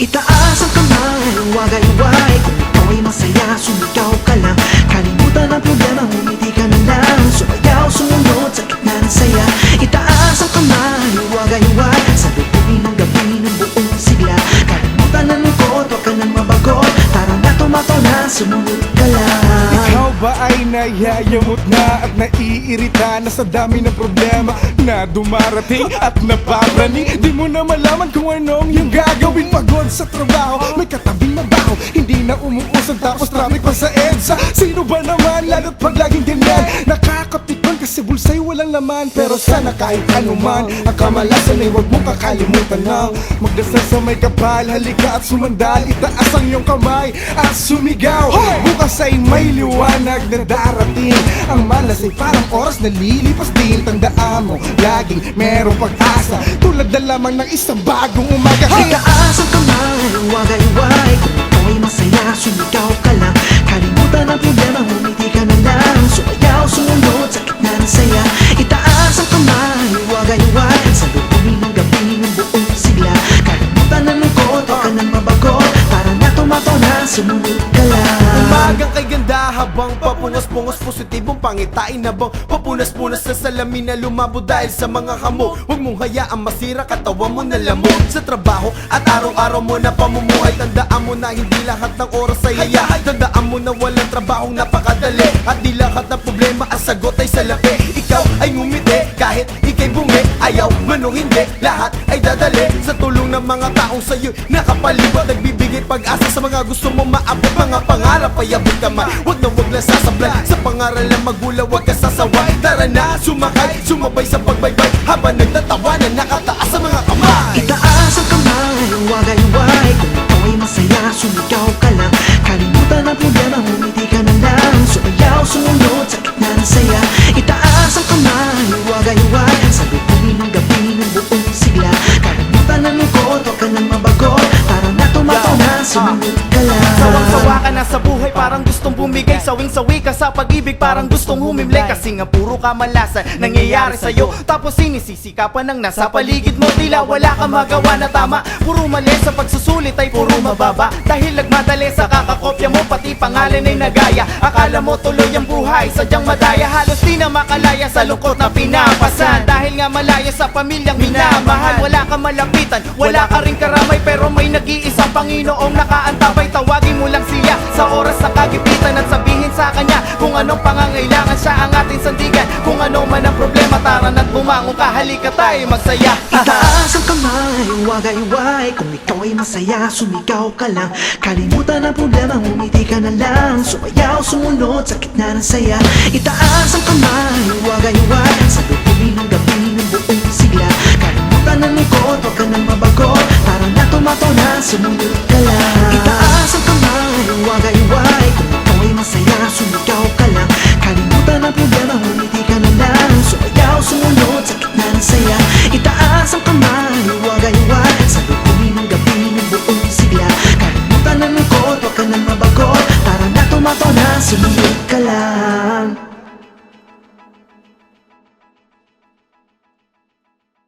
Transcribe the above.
Itaas ang kamay, wagay-wag. Kung ikaw ay masaya, sumigaw ka lang. Kalimutan ang problema, ngumiti ka na lang. Sumayaw, sumunod sa gitna ng saya. Itaas ang kamay, wagay-wag. Sa lubugin ng gabi ng buong sigla. Kalimutan ang lungkot, wag ka nang mabagot. Tara na, tumato na, sumunod ka lang. Ikaw ba ay nayayamot na at naiirita na sa dami ng problema na dumarating at napapraning? Di mo na malaman kung anong yung gagawin. Pagod sa trabaho, may katabing mabaho, hindi na umuusad tapos traffic pa sa EDSA. Sino ba naman, lalo't pag laging ganyan? Nakakapikon kasi bulsa'y walang laman. Pero sana kahit anuman ang kamalasan ay huwag mong kakalimutan ng magdasal sa may kapal. Halika at sumandal, itaas ang iyong kamay at sumigaw. Bukas ay may liwanag na darating. Ang malas ay parang oras na lilipas din. Tandaan mo, laging merong pag-asa, tulad na lamang ng isang bagong umaga. Itaas ang kamay, wagay-wag. Kung ikaw ay masaya, sumigaw ka lang. Kalimutan ang problema, ngumiti ka na lang. Sumayaw, sumunod sa gitna ng saya. Itaas ang kamay, wagay-wag. Sa lubugin ng gabi ng buong sigla. Kalimutan ang lungkot, wag ka nang mabagot. Tara na, tumato na, sumunod ka lang. Umagang kay ganda habang papungas-pungas, positibong pangitain habang papunas-punas sa salamin na lumabo dahil sa mga hamo. Huwag mong hayaang masira katawan mo na lamok sa trabaho at araw-araw mo na pamumuhay. Tandaan mo na hindi lahat ng oras ay hayahay. Tandaan mo na walang trabahong napakadali at di lahat ng problema ang sagot ay salapi. Ikaw ay ngumiti kahit ikay bumi, ayaw man o hindi, lahat ay dadali sa tulong ng mga taong sa'yo nakapalibot. Nagbibigay pag-asa sa mga gusto mo maabot, mga pangarap ay abot ka man. Huwag na huwag lang sasablay sa pangaral ng magulang, huwag ka sasaway. Tara na, sumakay, sumabay sa pagbaybay habang nagtatawanan, nakataas sa mga kamay. Itaas ang kamay, wagay-wag. Kung ikaw ay masaya, sumigaw ka lang. Kalimutan ang problema, ngumiti ka na lang. Sumayaw, sumunod sa gitna ng saya. Itaas ang kamay, wagay-wag. Sa lubugin ng gabi ng buong sigla. Kalimutan ang lungkot, wag ka nang mabagot. Tara na, tumato na, sumunod ka lang. Sawang-sawa ka na sa buhay, parang gustong bumigay. Sawing-sawi ka sa pag-ibig, parang gustong humimlay. Kasi nga puro kamalasan nangyayari sa'yo, tapos sinisisi ka pa ng nasa paligid mo. Tila wala kang magawa na tama, puro mali sa pagsusulit ay puro mababa. Dahil nagmadali sa kakakopya mo, pati pangalan ay nagaya. Akala mo tuloy ang buhay, sadyang madaya. Halos di na makalaya sa lungkot na pinapasan. Dahil nga malaya sa pamilyang minamahal. Wala kang malapitan, wala ka rin karamay, pero may nag-iisang Panginoong nakaantabay. Tawagin mo lang siya sa oras sa kagipitan at sabihin sa kanya kung anong pangangailangan, siya ang ating sandigan. Kung ano man ang problema, tara na't bumangon ka, halika tayo magsaya. Itaas ang kamay, wagay-wag. Kung ikaw ay masaya, sumigaw ka lang. Kalimutan ang problema, ngumiti ka na lang. Sumayaw, sumunod sa gitna ng saya. Itaas ang kamay, wagay-wag. Sa lubugin ng gabi ng buong sigla. Kalimutan ang lungkot, wag ka nang mabagot. Tara na, tumato na, sumunod ka lang.